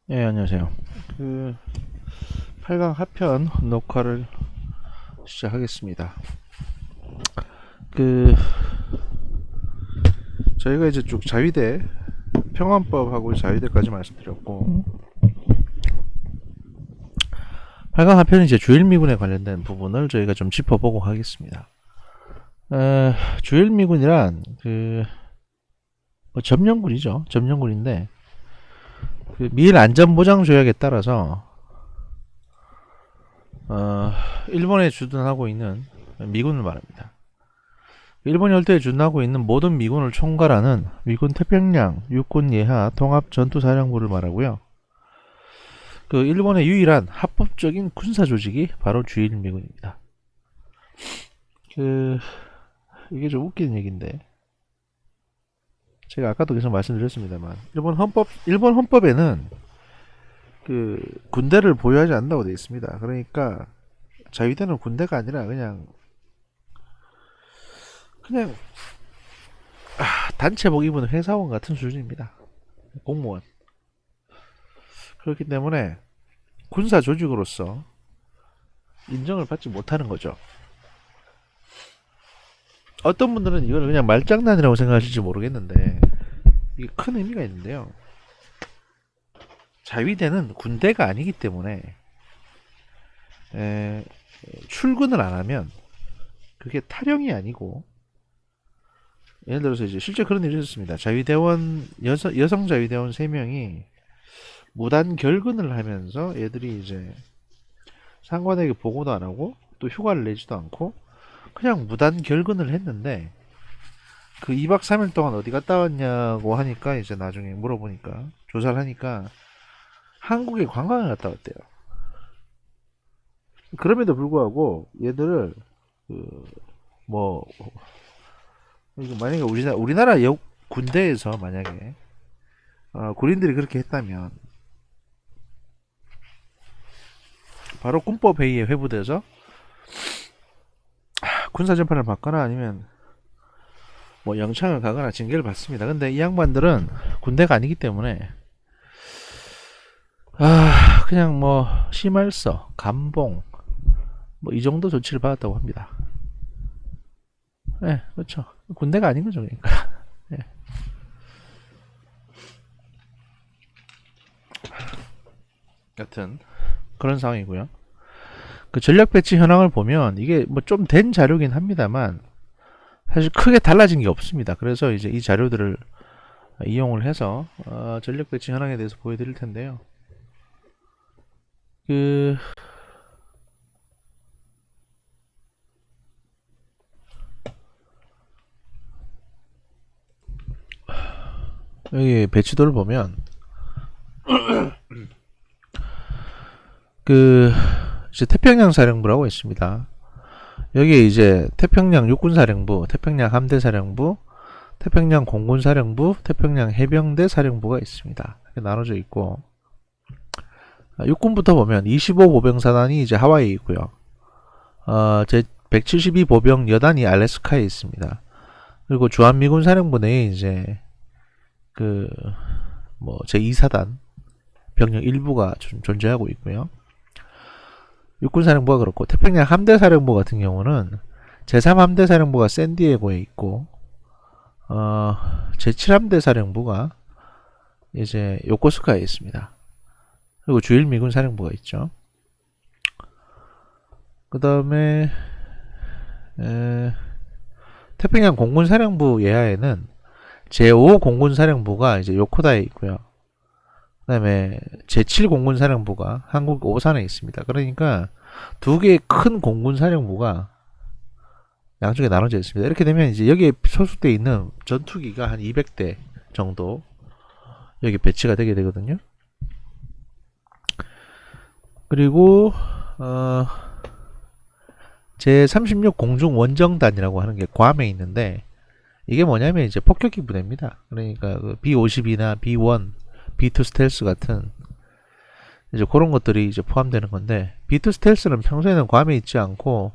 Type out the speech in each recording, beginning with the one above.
예, 안녕하세요. 8강 하편 녹화를 시작하겠습니다. 그, 저희가 이제 쭉 자위대, 평안법하고 자위대까지 말씀드렸고, 8강 하편은 이제 주일미군에 관련된 부분을 저희가 좀 짚어보고 하겠습니다. 주일미군이란, 점령군이죠. 점령군인데, 미일 안전보장조약에 따라서, 일본에 주둔하고 있는 미군을 말합니다. 일본 열도에 주둔하고 있는 모든 미군을 총괄하는 미군 태평양 육군 예하 통합 전투사령부를 말하고요. 일본의 유일한 합법적인 군사 조직이 바로 주일미군입니다. 이게 좀 웃기는 얘기인데, 제가 아까도 계속 말씀드렸습니다만, 일본 헌법에는 군대를 보유하지 않는다고 되어 있습니다. 그러니까 자위대는 군대가 아니라 그냥 단체복 입은 회사원 같은 수준입니다. 공무원. 그렇기 때문에 군사 조직으로서 인정을 받지 못하는 거죠. 어떤 분들은 이걸 그냥 말장난이라고 생각하실지 모르겠는데 이게 큰 의미가 있는데요. 자위대는 군대가 아니기 때문에 출근을 안 하면 그게 탈영이 아니고, 예를 들어서 이제 실제 그런 일이 있었습니다. 자위대원 여성 자위대원 3명이 무단 결근을 하면서 애들이 이제 상관에게 보고도 안 하고 또 휴가를 내지도 않고 그냥 무단 결근을 했는데, 그 2박 3일 동안 어디 갔다 왔냐고 하니까, 이제 나중에 물어보니까, 조사를 하니까 한국에 관광을 갔다 왔대요. 그럼에도 불구하고 얘들을 뭐 만약에 우리나라 군대에서 만약에 군인들이 그렇게 했다면 바로 군법 회의에 회부돼서 군사 재판을 받거나 아니면 뭐 영창을 가거나 징계를 받습니다. 근데 이 양반들은 군대가 아니기 때문에 그냥 뭐 심할서, 감봉 뭐 이 정도 조치를 받았다고 합니다. 네, 그렇죠. 군대가 아닌 거죠, 그러니까. 네. 여튼 그런 상황이고요. 그 전략 배치 현황을 보면 이게 뭐 좀 된 자료긴 합니다만 사실 크게 달라진 게 없습니다. 그래서 이제 이 자료들을 이용을 해서 전력 배치 현황에 대해서 보여드릴 텐데요. 그 여기 배치도를 보면 그 이제 태평양 사령부라고 있습니다. 여기에 이제 태평양 육군사령부, 태평양 함대사령부, 태평양 공군사령부, 태평양 해병대 사령부가 있습니다. 이렇게 나눠져 있고, 육군부터 보면 25 보병사단이 이제 하와이에 있고요. 제 172 보병 여단이 알래스카에 있습니다. 그리고 주한미군 사령부 내에 이제 제 2사단 병력 일부가 좀 존재하고 있고요. 육군사령부가 그렇고, 태평양 함대사령부 같은 경우는 제3함대사령부가 샌디에고에 있고, 제7함대사령부가 이제 요코스카에 있습니다. 그리고 주일미군 사령부가 있죠. 그 다음에 태평양 공군사령부 예하에는 제5 공군사령부가 이제 요코다에 있고요. 그 다음에 제7 공군사령부가 한국 오산에 있습니다. 그러니까 두 개의 큰 공군사령부가 양쪽에 나눠져 있습니다. 이렇게 되면 이제 여기에 소속되어 있는 전투기가 한 200대 정도 여기 배치가 되게 되거든요. 그리고 제36 공중원정단이라고 하는 게 괌에 있는데, 이게 뭐냐면 이제 폭격기 부대입니다. 그러니까 B-52나 B-1, B-2 스텔스 같은 이제 그런 것들이 이제 포함되는 건데, B-2 스텔스는 평소에는 괌에 있지 않고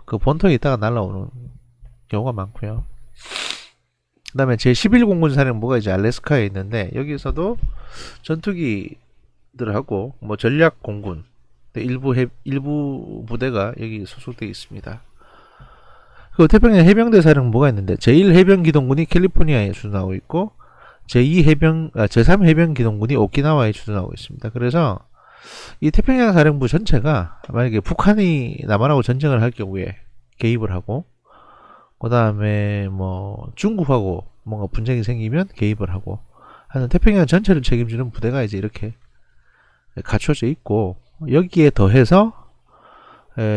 그 본토에 있다가 날라오는 경우가 많고요. 그 다음에 제11 공군사령부가 이제 알래스카에 있는데, 여기서도 전투기 하고 뭐 전략 공군 일부 부대가 여기 소속되어 있습니다. 그 태평양 해병대 사령부가 있는데 제1해병기동군이 캘리포니아에 주둔하고 있고 제3 해병기동군이 오키나와에 주둔하고 있습니다. 그래서 이 태평양 사령부 전체가 만약에 북한이 남한하고 전쟁을 할 경우에 개입을 하고 그 다음에 뭐 중국하고 뭔가 분쟁이 생기면 개입을 하고 하는 태평양 전체를 책임지는 부대가 이제 이렇게 갖춰져 있고, 여기에 더해서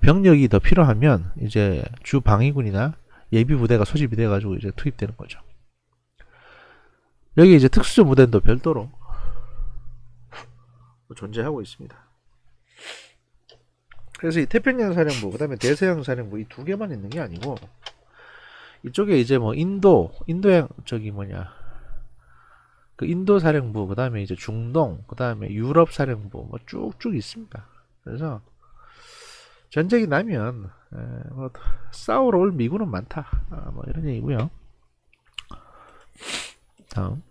병력이 더 필요하면 이제 주 방위군이나 예비 부대가 소집이 돼 가지고 이제 투입되는 거죠. 여기 이제 특수조 부대도 별도로 존재하고 있습니다. 그래서 이 태평양 사령부, 그 다음에 대서양 사령부 이 두 개만 있는 게 아니고, 이쪽에 이제 뭐 인도양 저기 뭐냐 그 인도 사령부, 그 다음에 이제 중동, 그 다음에 유럽 사령부 뭐 쭉쭉 있습니다. 그래서 전쟁이 나면 뭐 싸우러 올 미군은 많다, 뭐 이런 얘기고요. 다음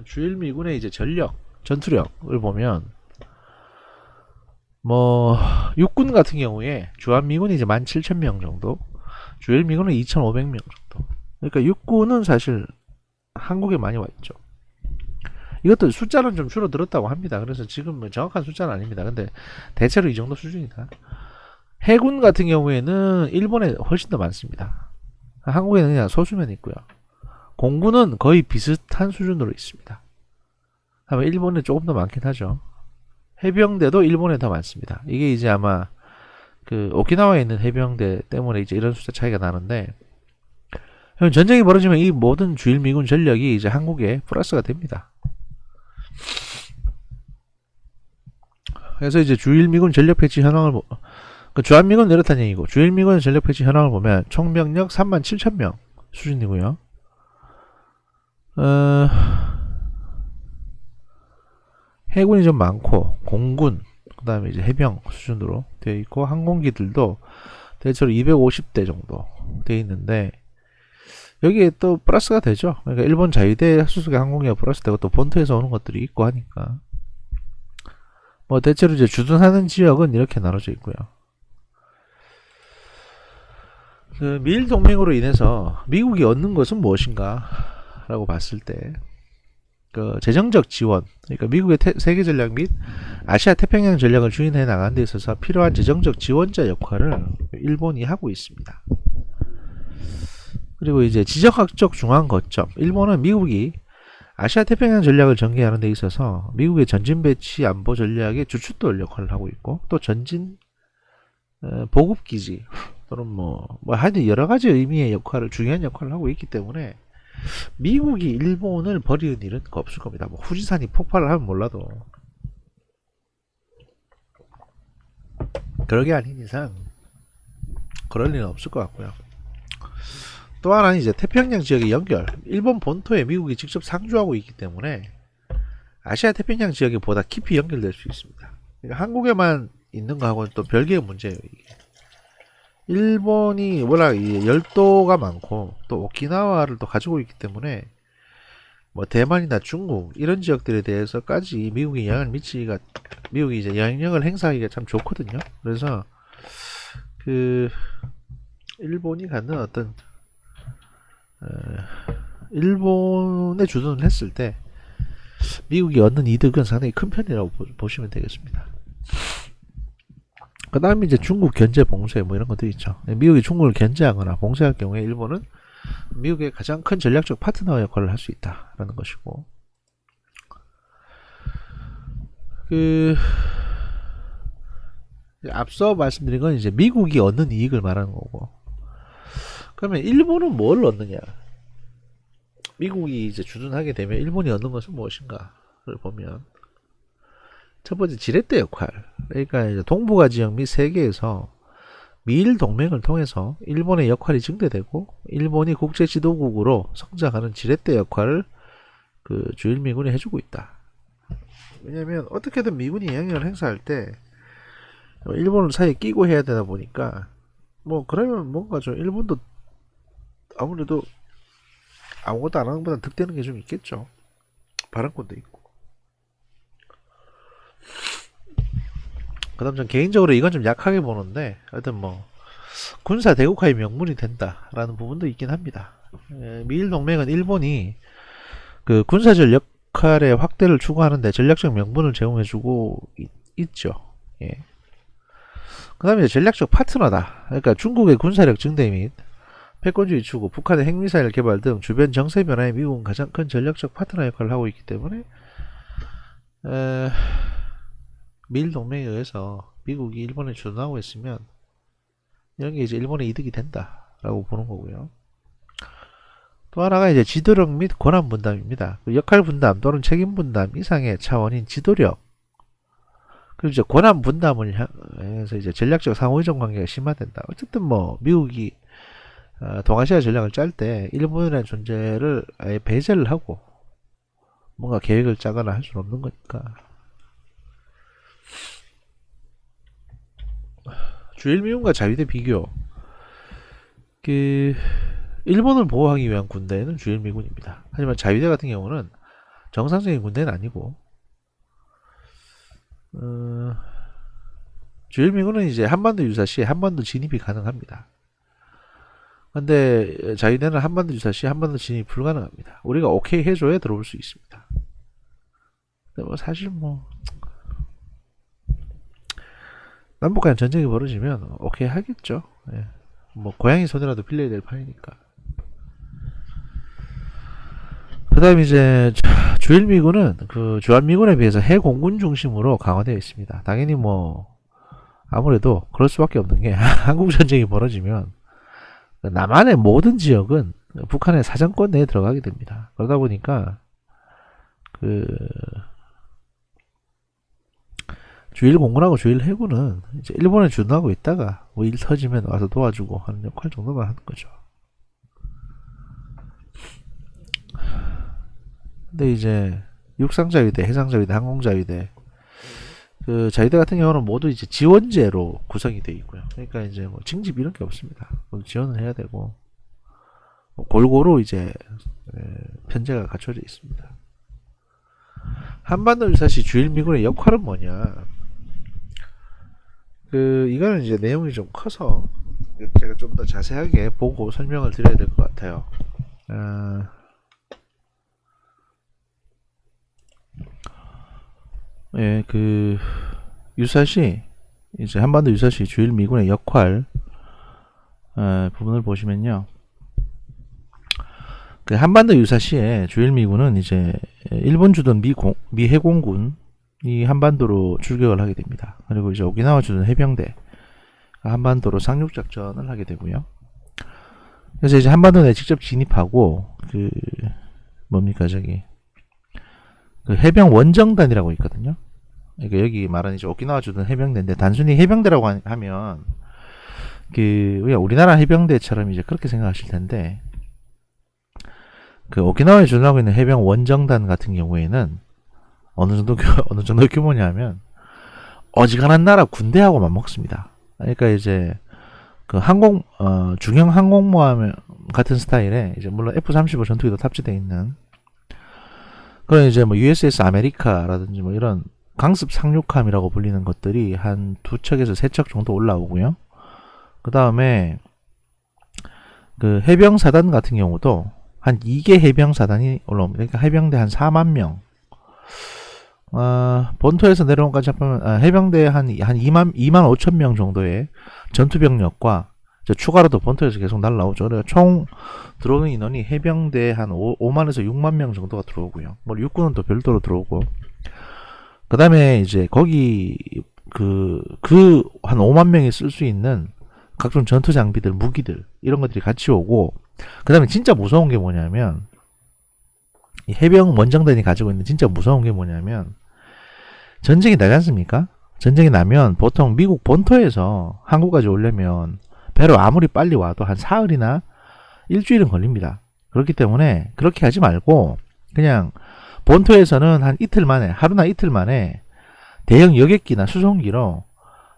주일 미군의 이제 전투력을 보면 뭐 육군 같은 경우에 주한미군이 이제 17,000명 정도, 주일미군은 2,500명 정도. 그러니까 육군은 사실 한국에 많이 와 있죠. 이것도 숫자는 좀 줄어들었다고 합니다. 그래서 지금 뭐 정확한 숫자는 아닙니다. 근데 대체로 이 정도 수준이다. 해군 같은 경우에는 일본에 훨씬 더 많습니다. 한국에는 그냥 소수면 있고요. 공군은 거의 비슷한 수준으로 있습니다. 다만 일본은 조금 더 많긴 하죠. 해병대도 일본에 더 많습니다. 이게 이제 아마 그 오키나와에 있는 해병대 때문에 이제 이런 숫자 차이가 나는데, 전쟁이 벌어지면 이 모든 주일미군 전력이 이제 한국에 플러스가 됩니다. 그래서 이제 주일미군 전력 배치 현황을 그 주한미군은 이렇다는 얘기고, 주일미군 전력 배치 현황을 보면 총병력 37,000명 수준이고요. 해군이 좀 많고 공군, 그 다음에 이제 해병 수준으로 되어 있고, 항공기들도 대체로 250대 정도 되어 있는데, 여기에 또 플러스가 되죠. 그러니까 일본 자위대 수속의 항공기가 플러스 되고 또 본토에서 오는 것들이 있고 하니까, 뭐 대체로 이제 주둔하는 지역은 이렇게 나눠져 있고요. 그 미일 동맹으로 인해서 미국이 얻는 것은 무엇인가 라고 봤을 때, 그 재정적 지원, 그러니까 미국의 세계 전략 및 아시아 태평양 전략을 추진해 나가는 데 있어서 필요한 재정적 지원자 역할을 일본이 하고 있습니다. 그리고 이제 지정학적 중앙 거점, 일본은 미국이 아시아 태평양 전략을 전개하는 데 있어서 미국의 전진 배치 안보 전략의 주춧돌 역할을 하고 있고, 또 전진 보급 기지 또는 뭐 하여튼 여러 가지 의미의 역할을, 중요한 역할을 하고 있기 때문에 미국이 일본을 버리는 일은 없을 겁니다. 뭐 후지산이 폭발을 하면 몰라도 그럴 게 아닌 이상 그럴 일은 없을 것 같고요. 또 하나는 이제 태평양 지역의 연결, 일본 본토에 미국이 직접 상주하고 있기 때문에 아시아 태평양 지역에 보다 깊이 연결될 수 있습니다. 그러니까 한국에만 있는 거하고는 또 별개의 문제예요. 이게 일본이 워낙 열도가 많고 또 오키나와를 또 가지고 있기 때문에 뭐 대만이나 중국 이런 지역들에 대해서까지 미국이 영향을 미치기가, 미국이 이제 영향력을 행사하기가 참 좋거든요. 그래서 그 일본이 갖는 어떤 일본에 주둔을 했을 때 미국이 얻는 이득은 상당히 큰 편이라고 보시면 되겠습니다. 그 다음에 이제 중국 견제 봉쇄 뭐 이런 것도 있죠. 미국이 중국을 견제하거나 봉쇄할 경우에 일본은 미국의 가장 큰 전략적 파트너 역할을 할 수 있다라는 것이고, 그 앞서 말씀드린 건 이제 미국이 얻는 이익을 말하는 거고, 그러면 일본은 뭘 얻느냐? 미국이 이제 주둔하게 되면 일본이 얻는 것은 무엇인가를 보면, 첫 번째 지렛대 역할, 그러니까 이제 동북아 지역 및 세계에서 미일 동맹을 통해서 일본의 역할이 증대되고 일본이 국제 지도국으로 성장하는 지렛대 역할을 그 주일미군이 해주고 있다. 왜냐면 어떻게든 미군이 영향을 행사할 때 일본을 사이에 끼고 해야 되다 보니까, 뭐 그러면 뭔가 좀 일본도 아무래도 아무것도 안 하는 것보다 득되는 게 좀 있겠죠. 발언권도 있고. 그다음 전 개인적으로 이건 좀 약하게 보는데 하여튼 뭐 군사 대국화의 명분이 된다라는 부분도 있긴 합니다. 미일 동맹은 일본이 그 군사적 역할의 확대를 추구하는데 전략적 명분을 제공해주고 있죠. 예. 그다음에 전략적 파트너다. 그러니까 중국의 군사력 증대 및 패권주의 추구, 북한의 핵미사일 개발 등 주변 정세 변화에 미국은 가장 큰 전략적 파트너 역할을 하고 있기 때문에 미일 동맹에 의해서 미국이 일본에 주둔하고 있으면 이런 게 이제 일본의 이득이 된다라고 보는 거고요. 또 하나가 이제 지도력 및 권한 분담입니다. 역할 분담 또는 책임 분담 이상의 차원인 지도력. 그리고 이제 권한 분담을 해서 이제 전략적 상호의존 관계가 심화된다. 어쨌든 뭐 미국이 동아시아 전략을 짤 때 일본이라는 존재를 아예 배제를 하고 뭔가 계획을 짜거나 할 수는 없는 거니까. 주일미군과 자위대 비교. 그 일본을 보호하기 위한 군대는 주일미군입니다. 하지만 자위대 같은 경우는 정상적인 군대는 아니고 주일미군은 이제 한반도 유사시에 한반도 진입이 가능합니다. 근데 자위대는 한반도 유사시에 한반도 진입이 불가능합니다. 우리가 오케이 해줘야 들어올 수 있습니다. 근데 뭐 사실 뭐 남북 간 전쟁이 벌어지면 오케이 하겠죠. 예. 뭐 고양이 손이라도 빌려야 될 판이니까. 그 다음 이제 주일미군은 그 주한미군에 비해서 해공군 중심으로 강화되어 있습니다. 당연히 뭐 아무래도 그럴 수밖에 없는 게 한국 전쟁이 벌어지면 남한의 모든 지역은 북한의 사정권 내에 들어가게 됩니다. 그러다 보니까 그 주일공군하고 주일해군은 이제 일본에 주둔하고 있다가 뭐 일 터지면 와서 도와주고 하는 역할 정도만 하는 거죠. 근데 이제 육상자위대, 해상자위대, 항공자위대 그 자위대 같은 경우는 모두 이제 지원제로 구성이 되어 있고요. 그러니까 이제 뭐 징집 이런 게 없습니다. 지원을 해야 되고 골고루 이제 편제가 갖춰져 있습니다. 한반도 유사시 주일미군의 역할은 뭐냐? 이거는 이제 내용이 좀 커서 제가 좀 더 자세하게 보고 설명을 드려야 될 것 같아요. 예, 유사시 이제 한반도 유사시 주일미군의 역할 부분을 보시면요. 그 한반도 유사시에 주일미군은 이제 일본 주둔 미 해공군이 한반도로 출격을 하게 됩니다. 그리고 이제 오키나와 주둔 해병대 한반도로 상륙작전을 하게 되고요. 그래서 이제 한반도 내에 직접 진입하고 뭡니까 저기 그 해병 원정단이라고 있거든요. 그러니까 여기 말하는 이제 오키나와 주둔 해병대인데 단순히 해병대라고 하면 우리나라 해병대처럼 이제 그렇게 생각하실 텐데 그 오키나와에 주둔하고 있는 해병 원정단 같은 경우에는 어느 정도 규모냐면 어지간한 나라 군대하고 맞먹습니다. 그러니까 이제 그 중형 항공모함 같은 스타일의 이제 물론 F-35 전투기도 탑재되어 있는 그런 이제 뭐 USS 아메리카라든지 뭐 이런 강습 상륙함이라고 불리는 것들이 한 2척에서 3척 정도 올라오고요. 그 다음에 그 해병사단 같은 경우도 한 2개 해병사단이 올라옵니다. 그러니까 해병대 한 4만 명. 본토에서 내려온 까지 합하면 해병대 한 2만 5천 명 정도의 전투병력과 추가로도 본토에서 계속 날라오죠. 그래서 총 들어오는 인원이 해병대 한 5만에서 6만 명 정도가 들어오고요. 뭐 육군은 또 별도로 들어오고. 그 다음에 이제 거기 한 5만 명이 쓸 수 있는 각종 전투 장비들, 무기들 이런 것들이 같이 오고. 그 다음에 진짜 무서운 게 뭐냐면 이 해병 원정단이 가지고 있는 진짜 무서운 게 뭐냐면 전쟁이 나지 않습니까? 전쟁이 나면 보통 미국 본토에서 한국까지 오려면 배로 아무리 빨리 와도 한 사흘이나 일주일은 걸립니다. 그렇기 때문에 그렇게 하지 말고 그냥 본토에서는 한 이틀 만에, 하루나 이틀 만에 대형 여객기나 수송기로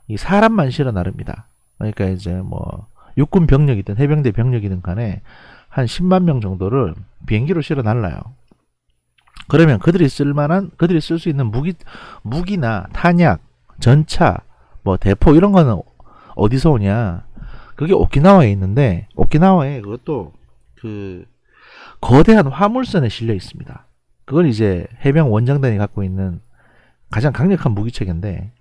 이 사람만 실어 나릅니다. 그러니까 이제 뭐 육군 병력이든 해병대 병력이든 간에 한 10만 명 정도를 비행기로 실어 날라요. 그러면 그들이 쓸 수 있는 무기나 탄약, 전차, 뭐 대포 이런 거는 어디서 오냐? 그게 오키나와에 있는데 오키나와에 그것도 그 거대한 화물선에 실려 있습니다. 그걸 이제 해병 원정단이 갖고 있는 가장 강력한 무기체계인데,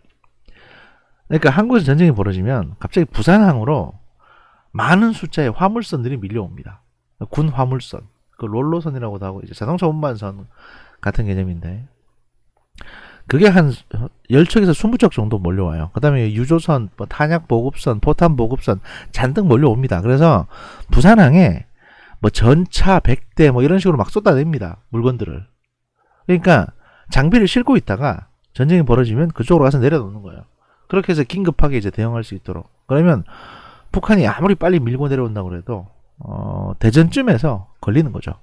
그러니까 한국에서 전쟁이 벌어지면 갑자기 부산항으로 많은 숫자의 화물선들이 밀려옵니다. 군 화물선, 그 롤로선이라고도 하고 이제 자동차 운반선 같은 개념인데, 그게 한 10척에서 20척 정도 몰려와요. 그 다음에 유조선, 뭐 탄약 보급선, 포탄 보급선 잔뜩 몰려옵니다. 그래서 부산항에 뭐 전차 100대 뭐 이런 식으로 막 쏟아냅니다. 물건들을. 그러니까 장비를 싣고 있다가 전쟁이 벌어지면 그쪽으로 가서 내려놓는 거예요. 그렇게 해서 긴급하게 이제 대응할 수 있도록. 그러면 북한이 아무리 빨리 밀고 내려온다고 해도 대전쯤에서 걸리는 거죠.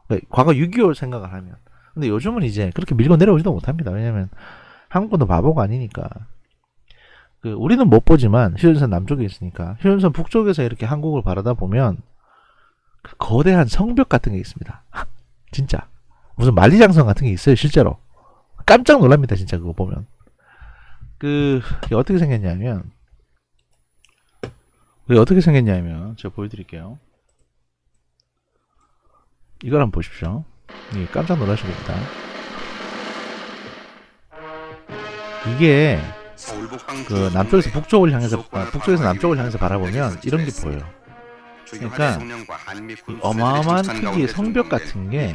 그러니까 과거 6.25 생각을 하면. 근데 요즘은 이제 그렇게 밀고 내려오지도 못합니다. 왜냐면 한국도 바보가 아니니까. 그 우리는 못 보지만 휴전선 남쪽에 있으니까 휴전선 북쪽에서 이렇게 한국을 바라다 보면 그 거대한 성벽 같은 게 있습니다. 진짜 무슨 만리장성 같은 게 있어요. 실제로 깜짝 놀랍니다. 진짜 그거 보면. 그게 어떻게 생겼냐면 제가 보여드릴게요. 이걸 한번 보십시오. 예, 깜짝 놀라실 겁니다. 이게 그 남쪽에서 북쪽을 향해서 북쪽에서 남쪽을 향해서 바라보면 이런 게 보여요. 그러니까 이 어마어마한 크기의 성벽 같은 게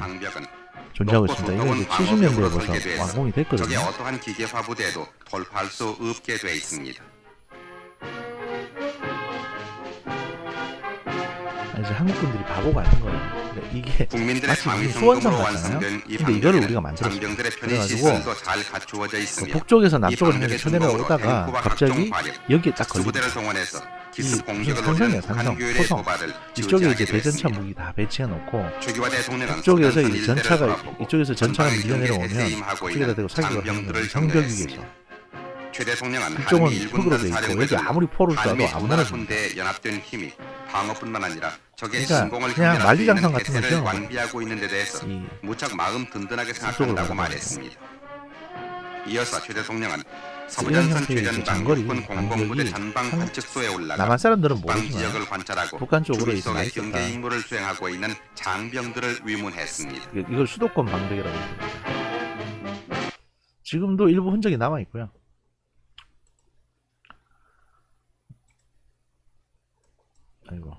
존재하고 있습니다. 이거 이제 70년대에 벌써 완공이 됐거든요. 적의 어떠한 기계화 부대도 돌파할 수 없게 돼 있습니다. 이제 한국분들이 바보가 아닌 거예요. 그러니까 이게 국민들의 마치 방위 무슨 수원선 성공으로 같잖아요. 완성된 이 근데 이거를 우리가 방벽에는 만들었어요. 장병들의 편의 그래가지고 시설도 잘 갖추어져 있으며 북쪽에서 이 남쪽을 향해서 방벽의 쳐내려오다가 중심부로 갑자기 탱크와 각종 화력, 여기에 딱 걸립니다. 특수부대를 동원해서 기습 무슨 공격을 산성이야, 노리는 산성, 북한 교회의 토성. 도발을 이쪽에 이제 저지하기로 대전차 했습니다. 무기 다 배치해 놓고 최규화 대통령은 북쪽에서 북한선 이제 일대를 전차가 돌아보고 이쪽에서 전차가 전방의 밀려 경계에 내려오면 대임하고 북쪽에다 있는 대고 사격을 하는 장병들을 거예요. 성벽 격려했습니다. 위에서. 최 대통령은 북쪽은 한미 일군단 흙으로 돼 있고 여기 사령부에서 아무리 포를 쏴도 한미 안 두 나라 무너집니다. 군대에 연합된 힘이 방어뿐만 아니라 적의 그러니까 침공을 그냥 견딜 수 있는 만리장성 같은 태세를 거죠. 완비하고 있는 데 대해서 이 무척 마음 든든하게 북쪽으로 생각한다고 가는 말했습니다. 이어서 최 대통령은 이런 서부전선 형태의 이제 최전방 장거리 육군 공공부대 반격이 전방 관측소에 올라가 남한 사람들은 북방 모르지만 지역을 관찰하고 북한 쪽으로 주의 이제 많이 속에 썼다. 경계 임무를 수행하고 있는 장병들을 위문했습니다. 이걸 수도권 방벽이라고 부릅니다. 지금도 일부 흔적이 남아 있고요. 아이고.